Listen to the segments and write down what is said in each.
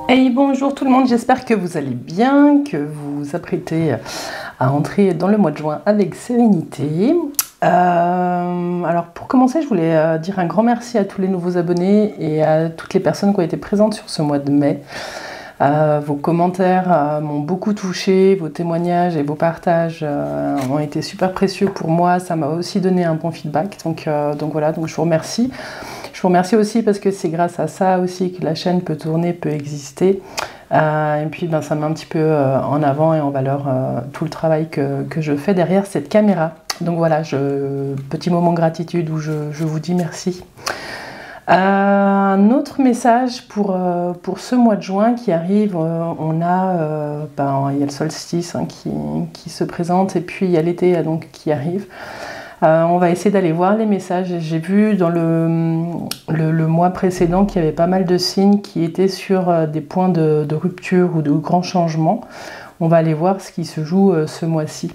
Hey, bonjour tout le monde, j'espère que vous allez bien, que vous vous apprêtez à entrer dans le mois de juin avec sérénité. Alors pour commencer, je voulais dire un grand merci à tous les nouveaux abonnés et à toutes les personnes qui ont été présentes sur ce mois de mai. Vos commentaires m'ont beaucoup touché, vos témoignages et vos partages ont été super précieux pour moi, ça m'a aussi donné un bon feedback, donc voilà, donc je vous remercie. Je vous remercie aussi parce que c'est grâce à ça aussi que la chaîne peut tourner, peut exister. Et puis ça met un petit peu en avant et en valeur tout le travail que je fais derrière cette caméra. Donc voilà, petit moment de gratitude où je vous dis merci. Un autre message pour ce mois de juin qui arrive, il y a le solstice qui se présente et puis il y a l'été qui arrive. On va essayer d'aller voir les messages. J'ai vu dans le mois précédent qu'il y avait pas mal de signes qui étaient sur des points de rupture ou de grands changements. On va aller voir ce qui se joue ce mois-ci.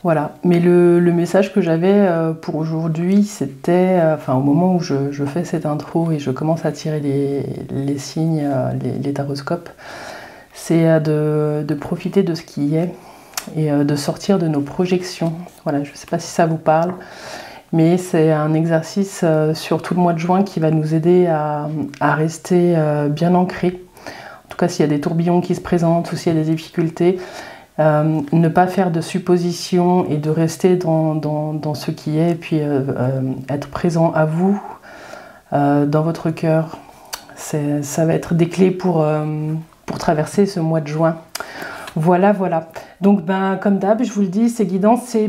Voilà. Mais le message que j'avais pour aujourd'hui, c'était, au moment où je fais cette intro et je commence à tirer les signes, les taroscopes, c'est de profiter de ce qui est. Et de sortir de nos projections. Voilà, je ne sais pas si ça vous parle, mais c'est un exercice sur tout le mois de juin qui va nous aider à rester bien ancrés. En tout cas, s'il y a des tourbillons qui se présentent ou s'il y a des difficultés, ne pas faire de suppositions et de rester dans ce qui est, et puis être présent à vous, dans votre cœur. Ça va être des clés pour traverser ce mois de juin. Voilà. Donc, comme d'hab, je vous le dis, ces guidances, c'est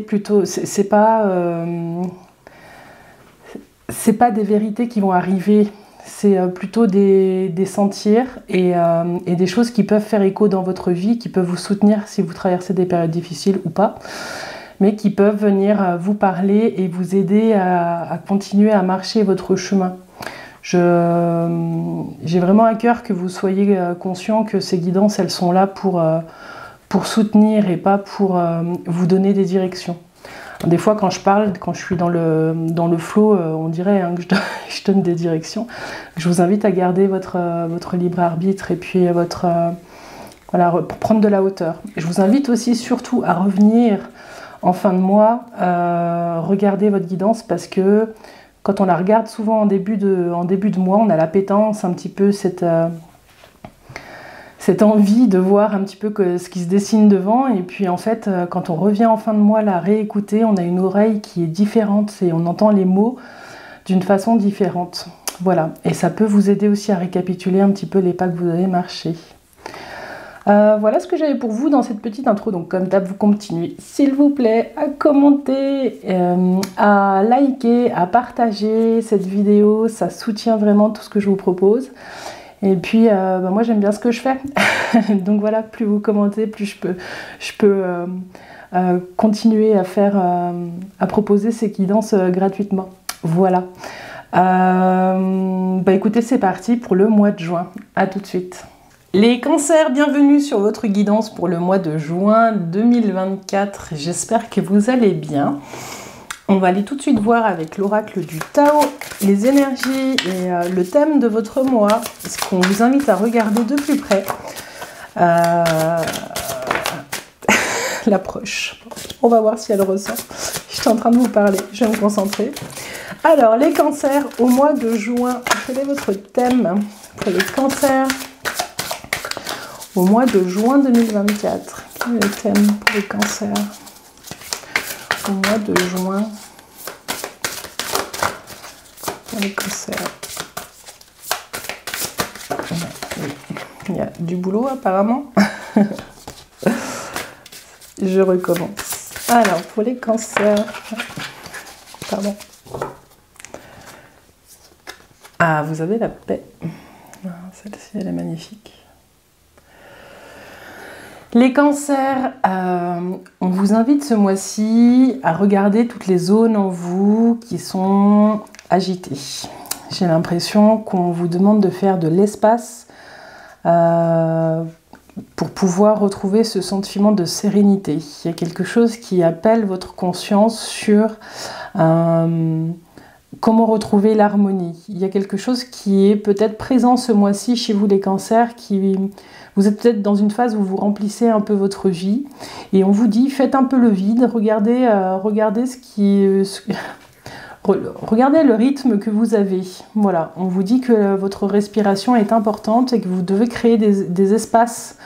pas des vérités qui vont arriver, c'est plutôt des sentiers et des choses qui peuvent faire écho dans votre vie, qui peuvent vous soutenir si vous traversez des périodes difficiles ou pas, mais qui peuvent venir vous parler et vous aider à continuer à marcher votre chemin. J'ai vraiment à cœur que vous soyez conscient que ces guidances, elles sont là pour soutenir et pas pour vous donner des directions. Des fois, quand je parle, quand je suis dans le flow, on dirait que je donne des directions. Je vous invite à garder votre libre arbitre et puis pour prendre de la hauteur. Je vous invite aussi surtout à revenir en fin de mois, regarder votre guidance parce que quand on la regarde souvent en début de mois, on a l'appétence, un petit peu cette envie de voir un petit peu ce qui se dessine devant. Et puis en fait, quand on revient en fin de mois la réécouter, on a une oreille qui est différente et on entend les mots d'une façon différente. Voilà. Et ça peut vous aider aussi à récapituler un petit peu les pas que vous avez marchés. Voilà ce que j'avais pour vous dans cette petite intro. Donc comme d'hab, vous continuez, s'il vous plaît, à commenter, à liker, à partager cette vidéo. Ça soutient vraiment tout ce que je vous propose. Et puis, moi j'aime bien ce que je fais. Donc voilà, plus vous commentez, plus je peux continuer à proposer ces guidances gratuitement. Voilà. Écoutez, c'est parti pour le mois de juin. À tout de suite. Les cancers, bienvenue sur votre guidance pour le mois de juin 2024. J'espère que vous allez bien. On va aller tout de suite voir avec l'oracle du Tao les énergies et le thème de votre mois, ce qu'on vous invite à regarder de plus près. L'approche. On va voir si elle ressort. Je suis en train de vous parler, je vais me concentrer. Alors, les cancers au mois de juin, quel est votre thème pour les cancers au mois de juin 2024? Quel est le thème pour les cancers au mois de juin pour les cancers? Il y a du boulot apparemment. Je recommence. Alors, pour les cancers... Pardon. Ah, vous avez la paix. Celle-ci, elle est magnifique. Les cancers, on vous invite ce mois-ci à regarder toutes les zones en vous qui sont agitées. J'ai l'impression qu'on vous demande de faire de l'espace pour pouvoir retrouver ce sentiment de sérénité. Il y a quelque chose qui appelle votre conscience sur comment retrouver l'harmonie. Il y a quelque chose qui est peut-être présent ce mois-ci chez vous les cancers, vous êtes peut-être dans une phase où vous remplissez un peu votre vie et on vous dit faites un peu le vide, regardez regardez le rythme que vous avez. Voilà, on vous dit que votre respiration est importante et que vous devez créer des espaces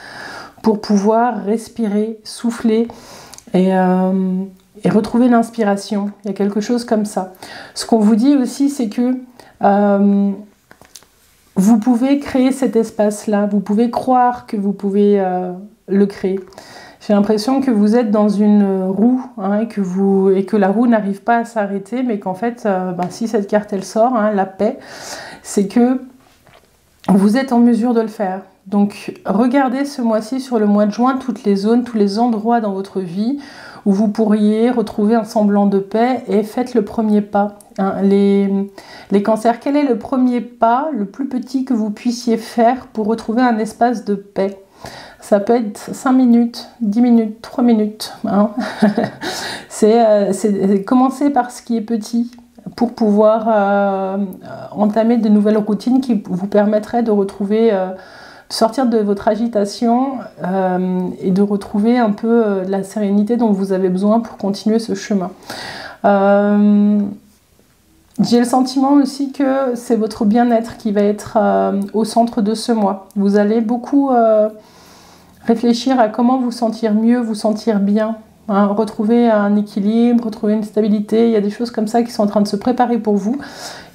pour pouvoir respirer, souffler et retrouver l'inspiration. Il y a quelque chose comme ça. Ce qu'on vous dit aussi, c'est que vous pouvez créer cet espace-là, vous pouvez croire que vous pouvez le créer. J'ai l'impression que vous êtes dans une roue hein, et que la roue n'arrive pas à s'arrêter, mais qu'en fait, si cette carte elle sort, hein, la paix, c'est que vous êtes en mesure de le faire. Donc regardez ce mois-ci sur le mois de juin toutes les zones, tous les endroits dans votre vie où vous pourriez retrouver un semblant de paix et faites le premier pas. Hein, les cancers, quel est le premier pas, le plus petit que vous puissiez faire pour retrouver un espace de paix? Ça peut être 5 minutes, 10 minutes, 3 minutes. Hein. C'est commencer par ce qui est petit pour pouvoir entamer de nouvelles routines qui vous permettraient de retrouver, de sortir de votre agitation et de retrouver un peu la sérénité dont vous avez besoin pour continuer ce chemin. J'ai le sentiment aussi que c'est votre bien-être qui va être au centre de ce mois. Vous allez beaucoup réfléchir à comment vous sentir mieux, vous sentir bien, hein, retrouver un équilibre, retrouver une stabilité. Il y a des choses comme ça qui sont en train de se préparer pour vous.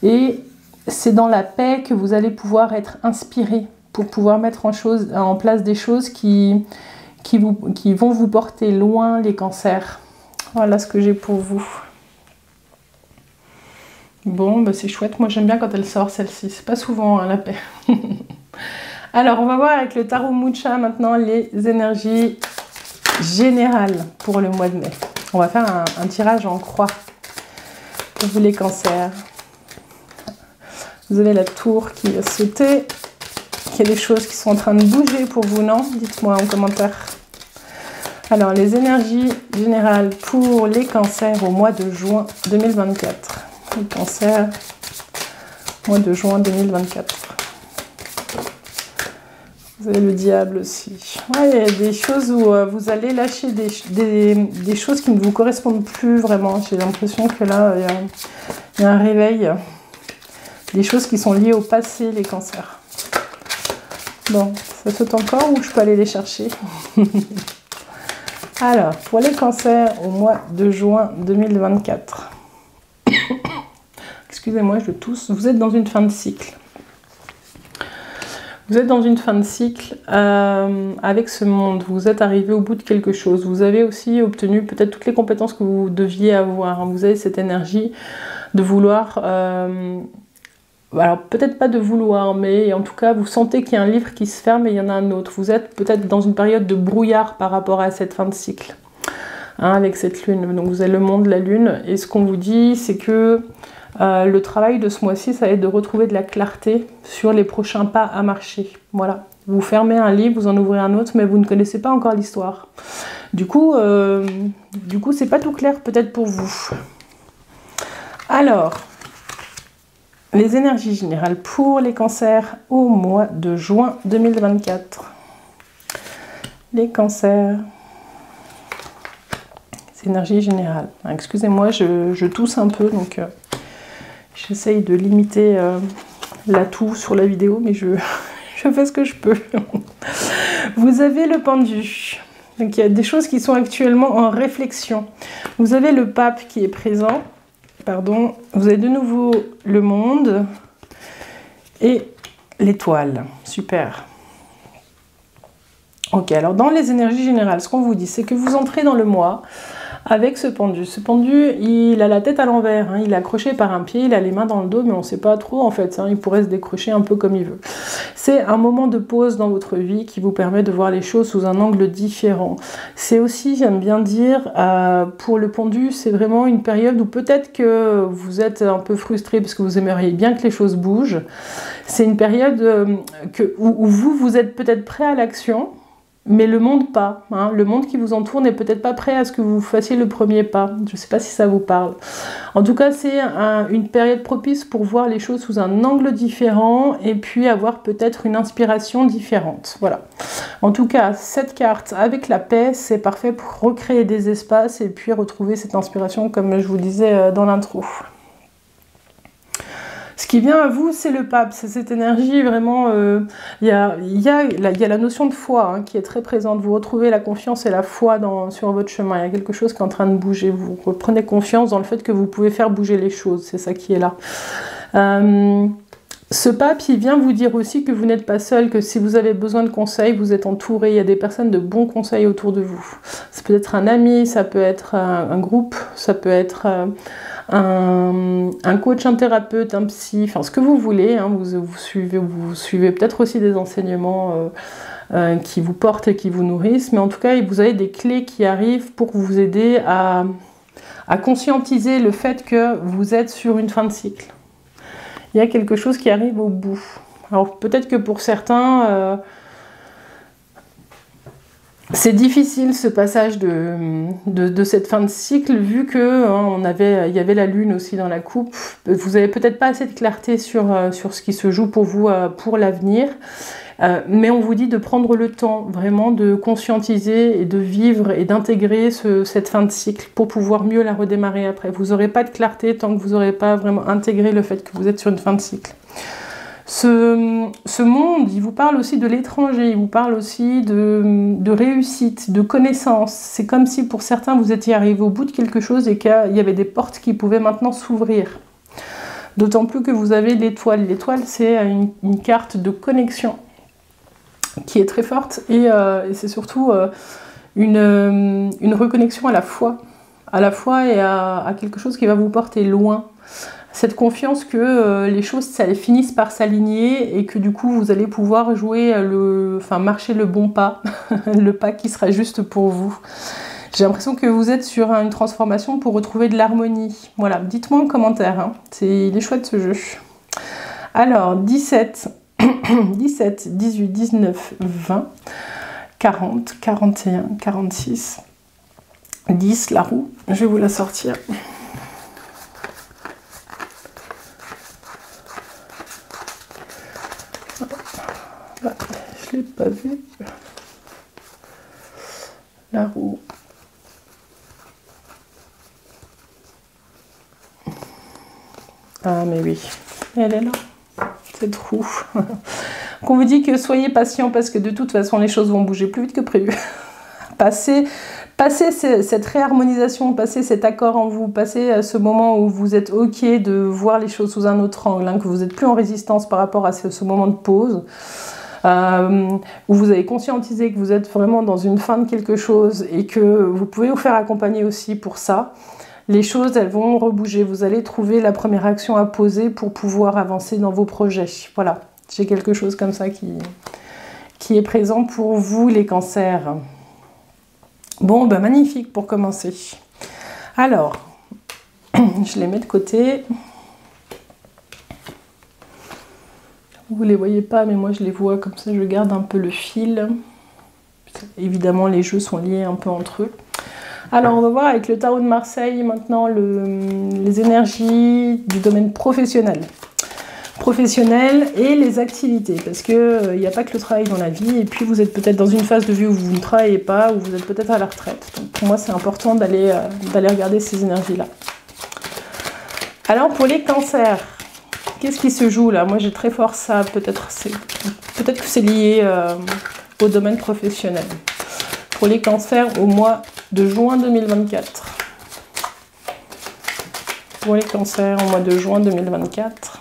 Et c'est dans la paix que vous allez pouvoir être inspiré pour pouvoir mettre en place des choses qui vont vous porter loin les cancers. Voilà ce que j'ai pour vous. Bon, c'est chouette. Moi, j'aime bien quand elle sort, celle-ci. C'est pas souvent hein, la paix. Alors, on va voir avec le tarot Mucha maintenant les énergies générales pour le mois de mai. On va faire un tirage en croix pour vous les cancers. Vous avez la tour qui a sauté. Il y a des choses qui sont en train de bouger pour vous, non? Dites-moi en commentaire. Alors, les énergies générales pour les cancers au mois de juin 2024. Les cancers, mois de juin 2024. Vous avez le diable aussi. Ouais, il y a des choses où vous allez lâcher des choses qui ne vous correspondent plus vraiment. J'ai l'impression que là, il y a un réveil. Des choses qui sont liées au passé, les cancers. Bon, ça saute encore ou je peux aller les chercher? Alors, pour les cancers au mois de juin 2024. Excusez-moi, je tousse. Vous êtes dans une fin de cycle. Vous êtes dans une fin de cycle avec ce monde. Vous êtes arrivé au bout de quelque chose. Vous avez aussi obtenu peut-être toutes les compétences que vous deviez avoir. Vous avez cette énergie de vouloir... alors peut-être pas de vouloir, mais en tout cas vous sentez qu'il y a un livre qui se ferme et il y en a un autre. Vous êtes peut-être dans une période de brouillard par rapport à cette fin de cycle, hein, avec cette lune. Donc vous avez le monde, la lune, et ce qu'on vous dit c'est que le travail de ce mois-ci, ça va être de retrouver de la clarté sur les prochains pas à marcher. Voilà, vous fermez un livre, vous en ouvrez un autre, mais vous ne connaissez pas encore l'histoire. Du coup, c'est pas tout clair peut-être pour vous. Alors... les énergies générales pour les cancers au mois de juin 2024. Les cancers. Les énergies générales. Excusez-moi, je tousse un peu, donc j'essaye de limiter la toux sur la vidéo, mais je fais ce que je peux. Vous avez le pendu. Donc il y a des choses qui sont actuellement en réflexion. Vous avez le pape qui est présent. Pardon, vous avez de nouveau le monde et l'étoile. Super. Ok, alors dans les énergies générales, ce qu'on vous dit, c'est que vous entrez dans le mois avec ce pendu. Ce pendu, il a la tête à l'envers, hein, il est accroché par un pied, il a les mains dans le dos, mais on ne sait pas trop en fait, hein, il pourrait se décrocher un peu comme il veut. C'est un moment de pause dans votre vie qui vous permet de voir les choses sous un angle différent. C'est aussi, j'aime bien dire, pour le pendu, c'est vraiment une période où peut-être que vous êtes un peu frustré parce que vous aimeriez bien que les choses bougent. C'est une période où vous êtes peut-être prêt à l'action, mais le monde pas. Hein. Le monde qui vous entoure n'est peut-être pas prêt à ce que vous fassiez le premier pas. Je ne sais pas si ça vous parle. En tout cas, c'est une période propice pour voir les choses sous un angle différent et puis avoir peut-être une inspiration différente. Voilà. En tout cas, cette carte avec la paix, c'est parfait pour recréer des espaces et puis retrouver cette inspiration comme je vous disais dans l'intro. Ce qui vient à vous, c'est le pape, c'est cette énergie vraiment, il y a la notion de foi hein, qui est très présente, vous retrouvez la confiance et la foi sur votre chemin, il y a quelque chose qui est en train de bouger, vous reprenez confiance dans le fait que vous pouvez faire bouger les choses, c'est ça qui est là. Ce pape, il vient vous dire aussi que vous n'êtes pas seul, que si vous avez besoin de conseils, vous êtes entouré, il y a des personnes de bons conseils autour de vous. Ça peut être un ami, ça peut être un groupe, ça peut être un coach, un thérapeute, un psy, enfin ce que vous voulez, hein, vous suivez peut-être aussi des enseignements qui vous portent et qui vous nourrissent, mais en tout cas vous avez des clés qui arrivent pour vous aider à conscientiser le fait que vous êtes sur une fin de cycle. Il y a quelque chose qui arrive au bout. Alors peut-être que pour certains, c'est difficile ce passage de cette fin de cycle, vu que il y avait la lune aussi dans la coupe. Vous n'avez peut-être pas assez de clarté sur ce qui se joue pour vous pour l'avenir. Mais on vous dit de prendre le temps vraiment de conscientiser et de vivre et d'intégrer cette fin de cycle pour pouvoir mieux la redémarrer après. Vous n'aurez pas de clarté tant que vous n'aurez pas vraiment intégré le fait que vous êtes sur une fin de cycle. Ce monde, il vous parle aussi de l'étranger, il vous parle aussi de réussite, de connaissance. C'est comme si pour certains vous étiez arrivé au bout de quelque chose et qu'il y avait des portes qui pouvaient maintenant s'ouvrir. D'autant plus que vous avez l'étoile. L'étoile, c'est une carte de connexion qui est très forte et c'est surtout une reconnexion à la foi et à quelque chose qui va vous porter loin. Cette confiance que les choses finissent par s'aligner et que du coup vous allez pouvoir jouer marcher le bon pas, le pas qui sera juste pour vous. J'ai l'impression que vous êtes sur une transformation pour retrouver de l'harmonie. Voilà, dites-moi en commentaire, hein. Il est chouette ce jeu. Alors, 17, 18, 19, 20, 40, 41, 46, 10, la roue. Je vais vous la sortir. Là, je ne l'ai pas vu. La roue. Ah mais oui, elle est là, cette roue. Qu'on vous dit que soyez patient parce que de toute façon les choses vont bouger plus vite que prévu. Passez cette réharmonisation, passez cet accord en vous, passez ce moment où vous êtes ok de voir les choses sous un autre angle, hein, que vous n'êtes plus en résistance par rapport à ce moment de pause. Où vous avez conscientisé que vous êtes vraiment dans une fin de quelque chose et que vous pouvez vous faire accompagner aussi pour ça. Les choses, elles vont rebouger. Vous allez trouver la première action à poser pour pouvoir avancer dans vos projets. Voilà, j'ai quelque chose comme ça qui est présent pour vous, les cancers. Bon, ben magnifique pour commencer. Alors, je les mets de côté. Vous les voyez pas, mais moi je les vois comme ça, je garde un peu le fil. Évidemment, les jeux sont liés un peu entre eux. Alors, on va voir avec le tarot de Marseille maintenant les énergies du domaine professionnel. Professionnel et les activités, parce que il n'y a pas que le travail dans la vie, et puis vous êtes peut-être dans une phase de vie où vous ne travaillez pas, ou vous êtes peut-être à la retraite. Donc pour moi, c'est important d'aller regarder ces énergies-là. Alors, pour les cancers, qu'est-ce qui se joue là? Moi, j'ai très fort ça, peut-être que c'est lié au domaine professionnel. Pour les cancers, au mois de juin 2024. Pour les cancers, au mois de juin 2024.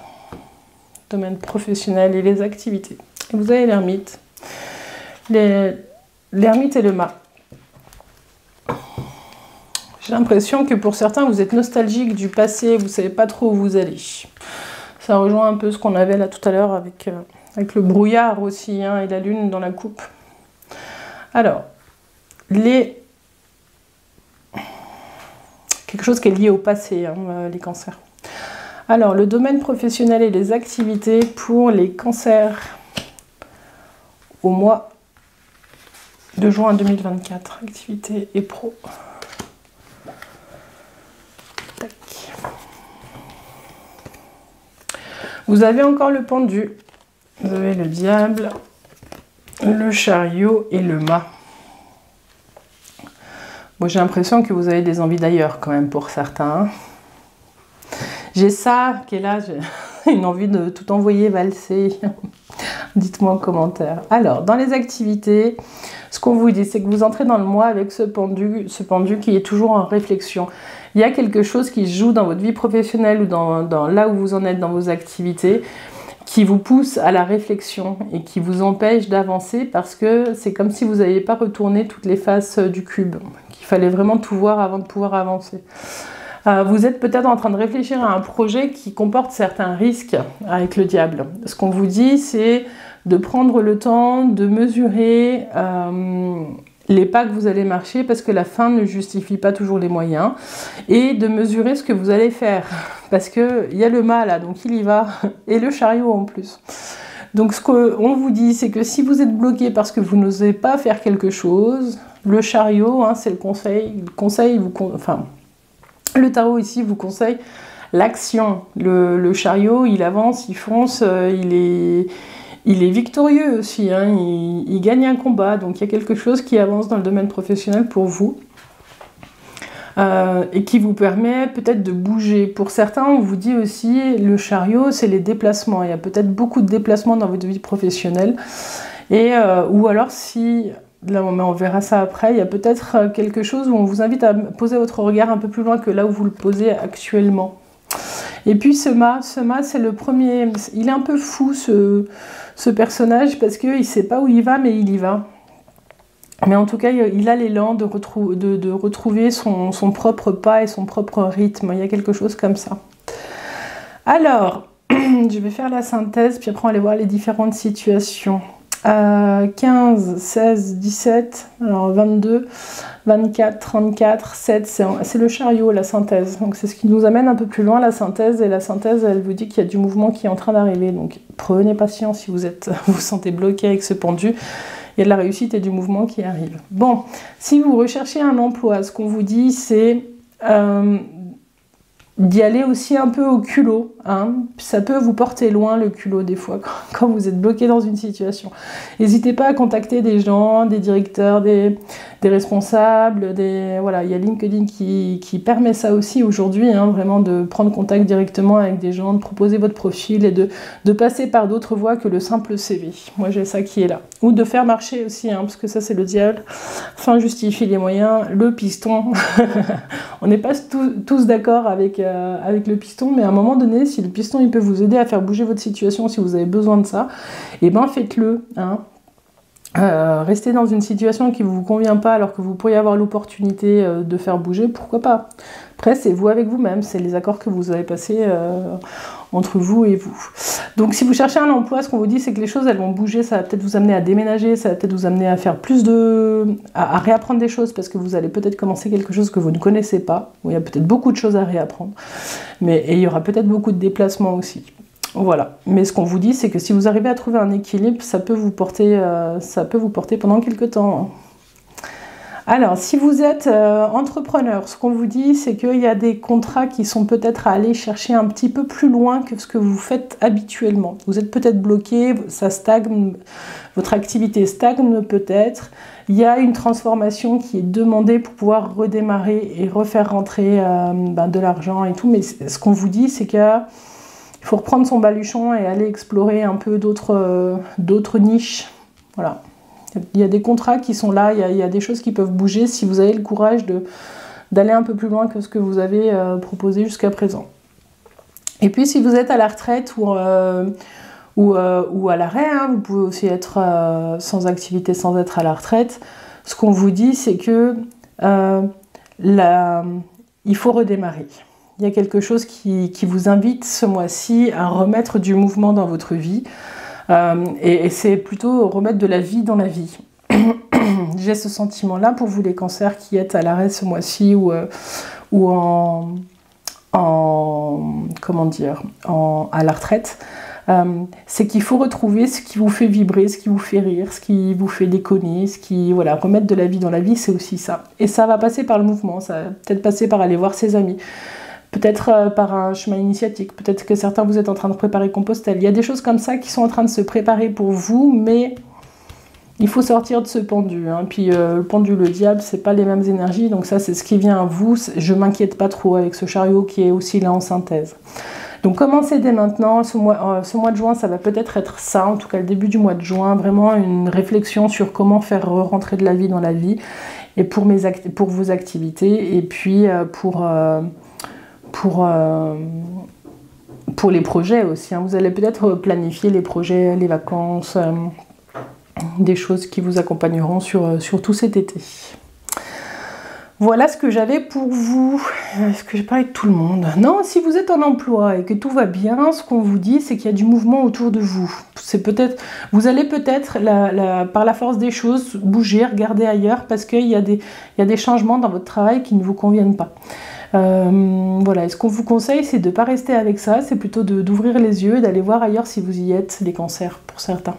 Domaine professionnel et les activités. Et vous avez l'ermite. L'ermite et le mât. J'ai l'impression que pour certains, vous êtes nostalgique du passé, vous ne savez pas trop où vous allez. Ça rejoint un peu ce qu'on avait là tout à l'heure avec le brouillard aussi, hein, et la lune dans la coupe. Alors, quelque chose qui est lié au passé, hein, les cancers. Alors, le domaine professionnel et les activités pour les cancers au mois de juin 2024, activité et pro. Tac. Vous avez encore le pendu, vous avez le diable, le chariot et le mât. Moi, j'ai l'impression que vous avez des envies d'ailleurs quand même pour certains. J'ai ça qui est là, j'ai une envie de tout envoyer valser. Dites-moi en commentaire. Alors, dans les activités, ce qu'on vous dit, c'est que vous entrez dans le mois avec ce pendu qui est toujours en réflexion. Il y a quelque chose qui se joue dans votre vie professionnelle ou dans là où vous en êtes dans vos activités, qui vous pousse à la réflexion et qui vous empêche d'avancer parce que c'est comme si vous n'aviez pas retourné toutes les faces du cube, qu'il fallait vraiment tout voir avant de pouvoir avancer. Vous êtes peut-être en train de réfléchir à un projet qui comporte certains risques avec le diable. Ce qu'on vous dit, c'est de prendre le temps de mesurer les pas que vous allez marcher parce que la fin ne justifie pas toujours les moyens et de mesurer ce que vous allez faire parce qu'il y a le mât là, donc il y va, et le chariot en plus. Donc ce qu'on vous dit, c'est que si vous êtes bloqué parce que vous n'osez pas faire quelque chose, le chariot, hein, c'est le conseil. Le tarot ici vous conseille l'action. Le chariot, il avance, il fonce, il est victorieux aussi, hein, il gagne un combat. Donc il y a quelque chose qui avance dans le domaine professionnel pour vous et qui vous permet peut-être de bouger. Pour certains, on vous dit aussi, le chariot, c'est les déplacements. Il y a peut-être beaucoup de déplacements dans votre vie professionnelle. Ou alors si... Là, on verra ça après. Il y a peut-être quelque chose où on vous invite à poser votre regard un peu plus loin que là où vous le posez actuellement. Et puis ce mât, c'est le premier. Il est un peu fou ce personnage parce qu'il ne sait pas où il va, mais il y va. Mais en tout cas, il a l'élan de retrouver son propre pas et son propre rythme. Il y a quelque chose comme ça. Alors, je vais faire la synthèse, puis après on va aller voir les différentes situations. 15, 16, 17, alors 22, 24, 34, 7, c'est le chariot, la synthèse. Donc c'est ce qui nous amène un peu plus loin, la synthèse. Et la synthèse, elle vous dit qu'il y a du mouvement qui est en train d'arriver. Donc prenez patience si vous vous sentez bloqué avec ce pendu. Il y a de la réussite et du mouvement qui arrive. Bon, si vous recherchez un emploi, ce qu'on vous dit, c'est d'y aller aussi un peu au culot, hein. Ça peut vous porter loin le culot des fois quand vous êtes bloqué dans une situation. N'hésitez pas à contacter des gens, des directeurs, des responsables, voilà, il y a LinkedIn qui permet ça aussi aujourd'hui, hein, vraiment de prendre contact directement avec des gens, de proposer votre profil et de passer par d'autres voies que le simple CV. Moi j'ai ça qui est là. Ou de faire marcher aussi, hein, parce que ça c'est le diable. Fin justifie les moyens, le piston. On n'est pas tous d'accord avec le piston, mais à un moment donné, si le piston il peut vous aider à faire bouger votre situation, si vous avez besoin de ça, et ben faites-le, hein. Rester dans une situation qui ne vous convient pas alors que vous pourriez avoir l'opportunité de faire bouger, pourquoi pas. Après, c'est vous avec vous-même, c'est les accords que vous avez passés entre vous et vous. Donc si vous cherchez un emploi, ce qu'on vous dit, c'est que les choses elles vont bouger, ça va peut-être vous amener à déménager, ça va peut-être vous amener à faire à réapprendre des choses, parce que vous allez peut-être commencer quelque chose que vous ne connaissez pas, où il y a peut-être beaucoup de choses à réapprendre, et il y aura peut-être beaucoup de déplacements aussi. Voilà, mais ce qu'on vous dit, c'est que si vous arrivez à trouver un équilibre, ça peut vous porter pendant quelques temps. Alors, si vous êtes entrepreneur, ce qu'on vous dit, c'est qu'il y a des contrats qui sont peut-être à aller chercher un petit peu plus loin que ce que vous faites habituellement. Vous êtes peut-être bloqué, ça stagne, votre activité stagne peut-être. Il y a une transformation qui est demandée pour pouvoir redémarrer et refaire rentrer de l'argent et tout. Mais ce qu'on vous dit, c'est qu'il faut reprendre son baluchon et aller explorer un peu d'autres niches. Voilà. Il y a des contrats qui sont là, il y a des choses qui peuvent bouger si vous avez le courage d'aller un peu plus loin que ce que vous avez proposé jusqu'à présent. Et puis si vous êtes à la retraite ou à l'arrêt, hein, vous pouvez aussi être sans activité sans être à la retraite, ce qu'on vous dit c'est que il faut redémarrer. Il y a quelque chose qui vous invite ce mois-ci à remettre du mouvement dans votre vie. Et c'est plutôt remettre de la vie dans la vie. J'ai ce sentiment-là pour vous les cancers qui êtes à l'arrêt ce mois-ci ou à la retraite. c'est qu'il faut retrouver ce qui vous fait vibrer, ce qui vous fait rire, ce qui vous fait déconner, ce qui, voilà, remettre de la vie dans la vie, c'est aussi ça. Et ça va passer par le mouvement, ça va peut-être passer par aller voir ses amis, peut-être par un chemin initiatique, peut-être que certains vous êtes en train de préparer Compostelle. Il y a des choses comme ça qui sont en train de se préparer pour vous, mais il faut sortir de ce pendu, hein. Puis le pendu, le diable, c'est pas les mêmes énergies, donc ça c'est ce qui vient à vous. Je m'inquiète pas trop avec ce chariot qui est aussi là en synthèse. Donc commencez dès maintenant, ce mois de juin, ça va peut-être être ça, en tout cas le début du mois de juin, vraiment une réflexion sur comment faire rentrer de la vie dans la vie, et pour vos activités, et puis pour les projets aussi, hein. Vous allez peut-être planifier les projets, les vacances, des choses qui vous accompagneront sur tout cet été. Voilà ce que j'avais pour vous. Est-ce que j'ai parlé de tout le monde? Non, si vous êtes en emploi et que tout va bien, ce qu'on vous dit, c'est qu'il y a du mouvement autour de vous. Vous allez peut-être, par la force des choses, bouger, regarder ailleurs, parce qu'il y a des changements dans votre travail qui ne vous conviennent pas. Voilà, et ce qu'on vous conseille, c'est de ne pas rester avec ça, c'est plutôt d'ouvrir les yeux et d'aller voir ailleurs si vous y êtes, les cancers, pour certains.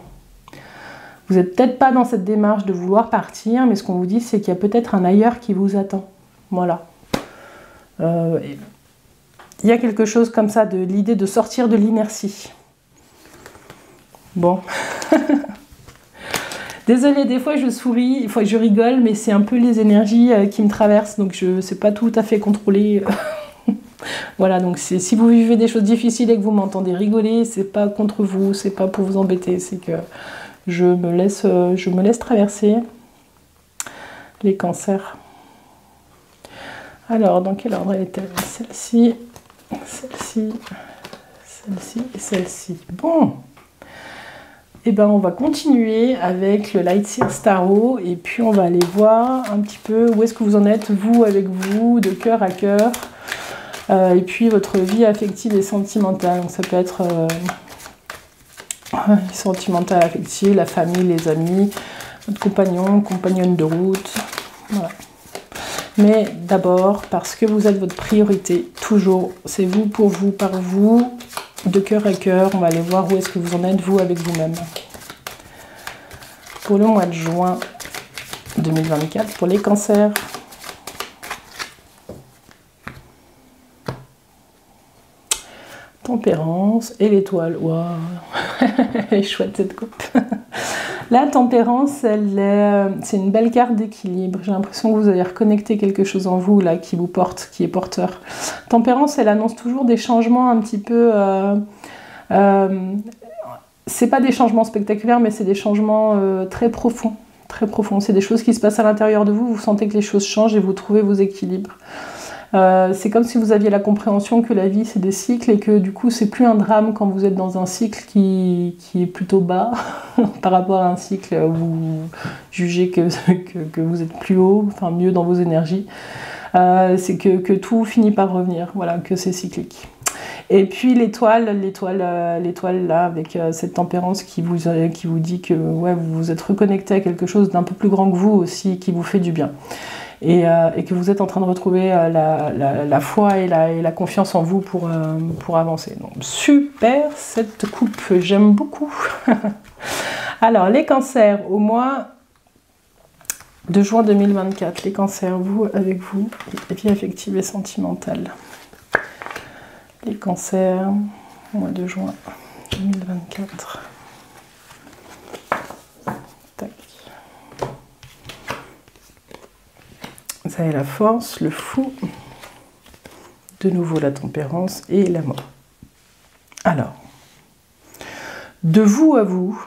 Vous n'êtes peut-être pas dans cette démarche de vouloir partir, mais ce qu'on vous dit, c'est qu'il y a peut-être un ailleurs qui vous attend. Voilà. Il y a quelque chose comme ça, de l'idée de sortir de l'inertie. Bon. Désolée, des fois je souris, des fois je rigole, mais c'est un peu les énergies qui me traversent, donc je ne sais pas tout à fait contrôler. Voilà, donc si vous vivez des choses difficiles et que vous m'entendez rigoler, c'est pas contre vous, c'est pas pour vous embêter, c'est que je me laisse traverser les cancers. Alors, dans quel ordre elle était? Celle-ci, celle-ci, celle-ci et celle-ci. Bon. Et ben, on va continuer avec le Light Seers Tarot et puis on va aller voir un petit peu où est-ce que vous en êtes, vous, avec vous, de cœur à cœur. Et puis votre vie affective et sentimentale. Donc ça peut être sentimentale, affective, la famille, les amis, votre compagnon, compagnonne de route. Voilà. Mais d'abord, parce que vous êtes votre priorité, toujours, c'est vous, pour vous, par vous, de cœur à cœur. On va aller voir où est-ce que vous en êtes, vous, avec vous-même. Pour le mois de juin 2024, pour les cancers. Tempérance et l'étoile. Waouh, elle est chouette cette coupe. La tempérance, c'est une belle carte d'équilibre. J'ai l'impression que vous allez reconnecter quelque chose en vous là qui vous porte, qui est porteur. Tempérance, elle annonce toujours des changements un petit peu. C'est pas des changements spectaculaires, mais c'est des changements très profonds. Très profonds. C'est des choses qui se passent à l'intérieur de vous. Vous sentez que les choses changent et vous trouvez vos équilibres. C'est comme si vous aviez la compréhension que la vie c'est des cycles et que du coup c'est plus un drame quand vous êtes dans un cycle qui est plutôt bas par rapport à un cycle où vous jugez que vous êtes plus haut, enfin mieux dans vos énergies. C'est que tout finit par revenir, voilà, que c'est cyclique. Et puis l'étoile là avec cette tempérance qui vous dit que ouais, vous vous êtes reconnecté à quelque chose d'un peu plus grand que vous aussi, qui vous fait du bien. Et que vous êtes en train de retrouver la foi et la confiance en vous pour avancer. Donc, super cette coupe, j'aime beaucoup. Alors, les cancers, au mois de juin 2024, les cancers, vous, avec vous, vie affective et sentimentale. Les cancers, au mois de juin 2024. Tac. Vous avez la force, le fou, de nouveau la tempérance et la mort. Alors, de vous à vous,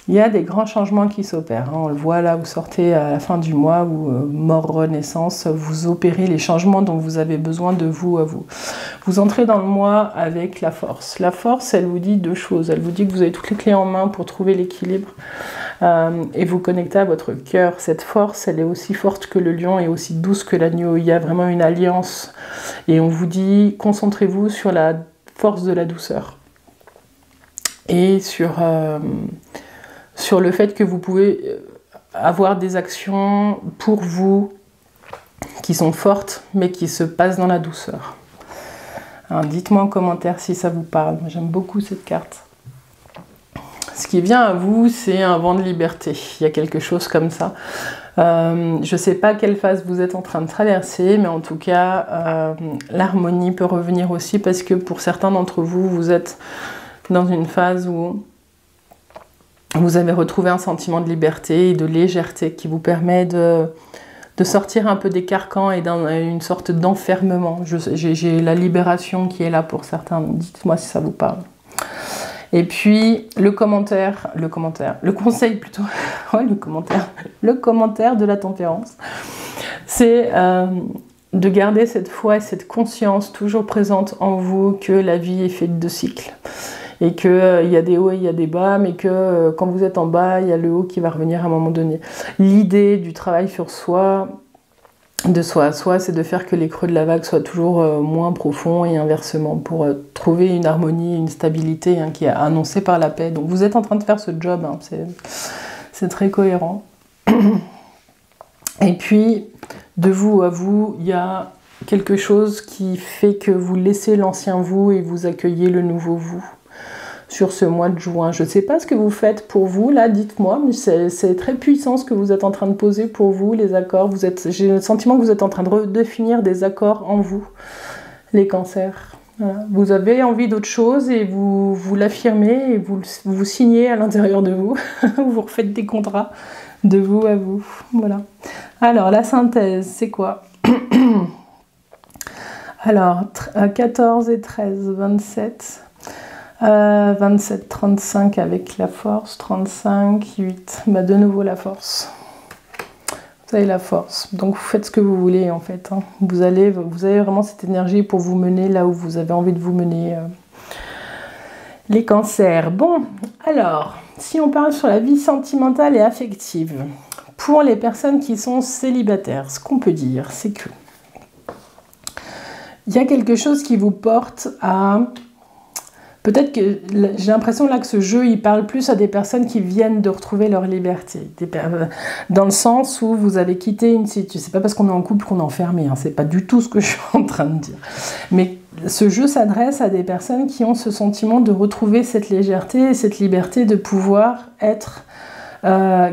il y a des grands changements qui s'opèrent. On le voit là, vous sortez à la fin du mois où mort, renaissance, vous opérez les changements dont vous avez besoin de vous à vous. Vous entrez dans le mois avec la force. La force, elle vous dit deux choses. Elle vous dit que vous avez toutes les clés en main pour trouver l'équilibre et vous connecter à votre cœur. Cette force, elle est aussi forte que le lion et aussi douce que l'agneau. Il y a vraiment une alliance. Et on vous dit, concentrez-vous sur la force de la douceur. Et sur le fait que vous pouvez avoir des actions pour vous qui sont fortes, mais qui se passent dans la douceur. Dites-moi en commentaire si ça vous parle. J'aime beaucoup cette carte. Ce qui vient à vous, c'est un vent de liberté. Il y a quelque chose comme ça. Je ne sais pas quelle phase vous êtes en train de traverser, mais en tout cas, l'harmonie peut revenir aussi parce que pour certains d'entre vous, vous êtes dans une phase où vous avez retrouvé un sentiment de liberté et de légèreté qui vous permet de sortir un peu des carcans et d'une sorte d'enfermement. J'ai la libération qui est là pour certains. Dites-moi si ça vous parle. Et puis, le conseil plutôt, ouais, le commentaire de la tempérance, c'est de garder cette foi et cette conscience toujours présente en vous que la vie est faite de cycles. Et qu'il y a des hauts et il y a des bas, mais que quand vous êtes en bas, il y a le haut qui va revenir à un moment donné. L'idée du travail sur soi, de soi à soi, c'est de faire que les creux de la vague soient toujours moins profonds et inversement pour trouver une harmonie, une stabilité qui est annoncée par la paix. Donc vous êtes en train de faire ce job, c'est très cohérent. Et puis, de vous à vous, il y a quelque chose qui fait que vous laissez l'ancien vous et vous accueillez le nouveau vous sur ce mois de juin. Je ne sais pas ce que vous faites pour vous, là, dites-moi, mais c'est très puissant ce que vous êtes en train de poser pour vous, les accords. J'ai le sentiment que vous êtes en train de redéfinir des accords en vous, les cancers. Voilà. Vous avez envie d'autre chose et vous l'affirmez et vous signez à l'intérieur de vous. Vous refaites des contrats de vous à vous. Voilà. Alors, la synthèse, c'est quoi? Alors, 14 et 13, 27... 27, 35 avec la force, 35, 8, de nouveau la force. Vous avez la force, donc vous faites ce que vous voulez en fait. Vous avez vraiment cette énergie pour vous mener là où vous avez envie de vous mener. Les cancers. Bon, alors, si on parle sur la vie sentimentale et affective, pour les personnes qui sont célibataires, ce qu'on peut dire, c'est que il y a quelque chose qui vous porte à... Peut-être que j'ai l'impression là que ce jeu, il parle plus à des personnes qui viennent de retrouver leur liberté. Dans le sens où vous avez quitté une situation. C'est pas parce qu'on est en couple qu'on est enfermé, c'est pas du tout ce que je suis en train de dire. Mais ce jeu s'adresse à des personnes qui ont ce sentiment de retrouver cette légèreté et cette liberté de pouvoir être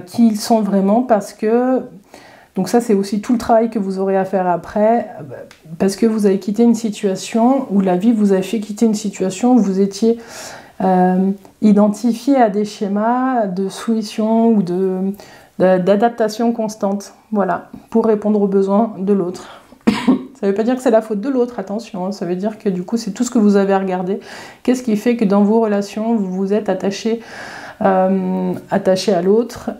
qui ils sont vraiment parce que... Donc ça, c'est aussi tout le travail que vous aurez à faire après, parce que vous avez quitté une situation où la vie vous a fait quitter une situation où vous étiez identifié à des schémas de soumission ou d'adaptation constante, voilà, pour répondre aux besoins de l'autre. Ça ne veut pas dire que c'est la faute de l'autre, attention, ça veut dire que du coup, c'est tout ce que vous avez à regarder. Qu'est-ce qui fait que dans vos relations, vous vous êtes attaché à l'autre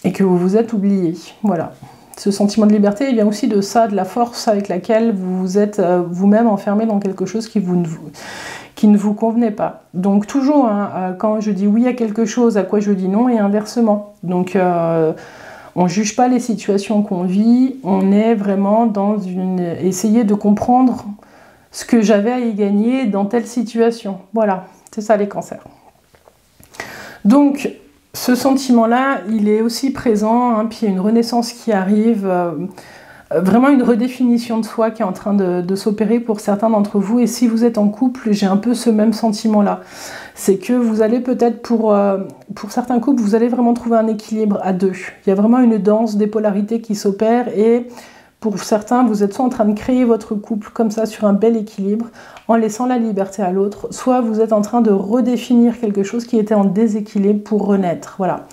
et que vous vous êtes oublié, voilà. Ce sentiment de liberté, il vient aussi de ça, de la force avec laquelle vous vous êtes vous-même enfermé dans quelque chose qui ne vous convenait pas. Donc toujours, quand je dis oui à quelque chose, à quoi je dis non, et inversement. Donc on ne juge pas les situations qu'on vit, on est vraiment dans essayer de comprendre ce que j'avais à y gagner dans telle situation. Voilà, c'est ça les cancers. Donc, ce sentiment-là, il est aussi présent, puis il y a une renaissance qui arrive, vraiment une redéfinition de soi qui est en train de s'opérer pour certains d'entre vous. Et si vous êtes en couple, j'ai un peu ce même sentiment-là. C'est que vous allez peut-être, pour certains couples, vous allez vraiment trouver un équilibre à deux. Il y a vraiment une danse des polarités qui s'opère et pour certains, vous êtes soit en train de créer votre couple comme ça sur un bel équilibre, en laissant la liberté à l'autre, soit vous êtes en train de redéfinir quelque chose qui était en déséquilibre pour renaître. Voilà.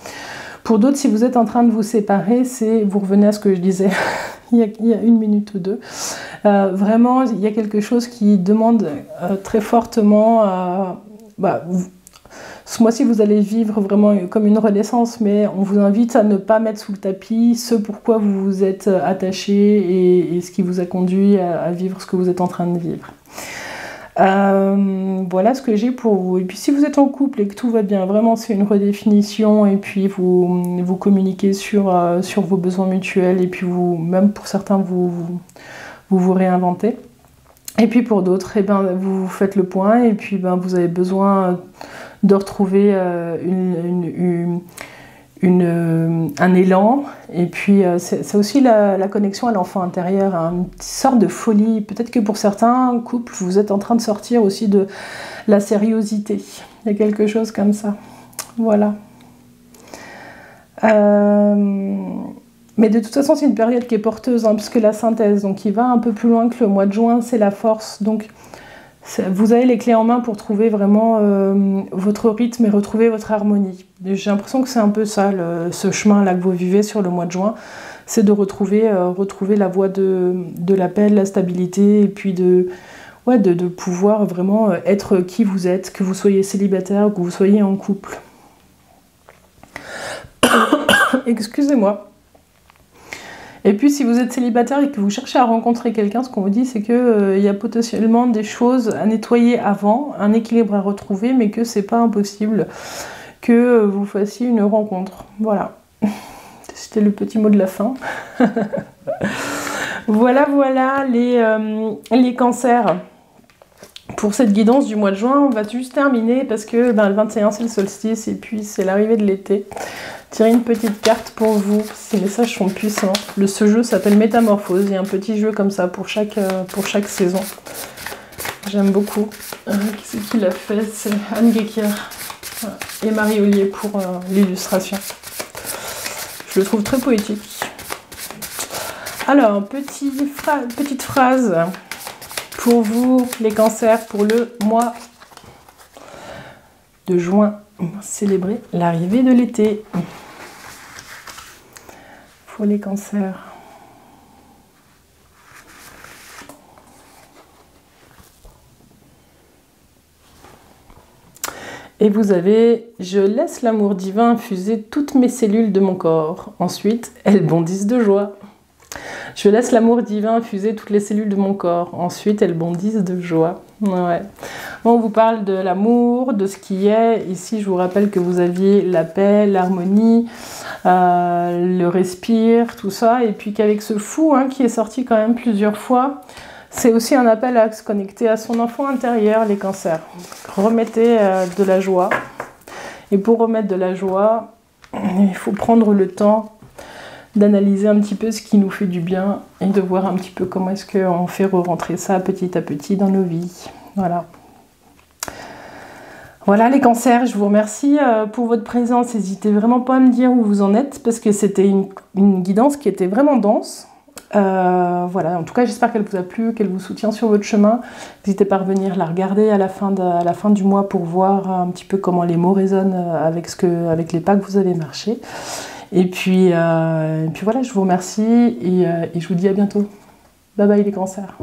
Pour d'autres, si vous êtes en train de vous séparer, vous revenez à ce que je disais il y a une minute ou deux. Vraiment, il y a quelque chose qui demande très fortement... ce mois-ci, vous allez vivre vraiment comme une renaissance, mais on vous invite à ne pas mettre sous le tapis ce pourquoi vous vous êtes attaché et ce qui vous a conduit à vivre ce que vous êtes en train de vivre. Voilà ce que j'ai pour vous. Et puis si vous êtes en couple et que tout va bien, vraiment c'est une redéfinition et puis vous communiquez sur vos besoins mutuels et puis même pour certains vous réinventez. Et puis pour d'autres, vous faites le point et puis vous avez besoin de retrouver un élan, et puis c'est aussi la connexion à l'enfant intérieur, hein, une sorte de folie. Peut-être que pour certains couples, vous êtes en train de sortir aussi de la sériosité. Il y a quelque chose comme ça. Voilà. Mais de toute façon, c'est une période qui est porteuse, hein, puisque la synthèse, donc il va un peu plus loin que le mois de juin, c'est la force. Donc vous avez les clés en main pour trouver vraiment votre rythme et retrouver votre harmonie. J'ai l'impression que c'est un peu ça, ce chemin-là que vous vivez sur le mois de juin, c'est de retrouver la voie de la paix, de la stabilité, et puis de pouvoir vraiment être qui vous êtes, que vous soyez célibataire ou que vous soyez en couple. Excusez-moi. Et puis si vous êtes célibataire et que vous cherchez à rencontrer quelqu'un, ce qu'on vous dit, c'est qu'il y a potentiellement des choses à nettoyer avant, un équilibre à retrouver, mais que c'est pas impossible que vous fassiez une rencontre. Voilà. C'était le petit mot de la fin. Voilà les cancers. Pour cette guidance du mois de juin, on va juste terminer parce que le 21 c'est le solstice et puis c'est l'arrivée de l'été. Tirez une petite carte pour vous, ces messages sont puissants. Ce jeu s'appelle Métamorphose, il y a un petit jeu comme ça pour chaque saison. J'aime beaucoup. Qui c'est qui l'a fait? C'est Anne Gecker et Marie Ollier pour l'illustration. Je le trouve très poétique. Alors, petite phrase pour vous, les cancers, pour le mois de juin. On va célébrer l'arrivée de l'été. Pour les cancers. Et vous avez « Je laisse l'amour divin infuser toutes mes cellules de mon corps. Ensuite, elles bondissent de joie. » Je laisse l'amour divin infuser toutes les cellules de mon corps. Ensuite, elles bondissent de joie. Ouais. Bon, on vous parle de l'amour, de ce qui est. Ici, je vous rappelle que vous aviez la paix, l'harmonie, le respire, tout ça. Et puis qu'avec ce fou qui est sorti quand même plusieurs fois, c'est aussi un appel à se connecter à son enfant intérieur, les cancers. Remettez de la joie. Et pour remettre de la joie, il faut prendre le temps d'analyser un petit peu ce qui nous fait du bien et de voir un petit peu comment est-ce qu'on fait re-rentrer ça petit à petit dans nos vies. Voilà. Voilà les cancers, je vous remercie pour votre présence. N'hésitez vraiment pas à me dire où vous en êtes parce que c'était une guidance qui était vraiment dense. Voilà, en tout cas j'espère qu'elle vous a plu, qu'elle vous soutient sur votre chemin. N'hésitez pas à revenir la regarder à la fin du mois pour voir un petit peu comment les mots résonnent avec les pas que vous avez marché. Et puis voilà, je vous remercie et je vous dis à bientôt. Bye bye les cancers.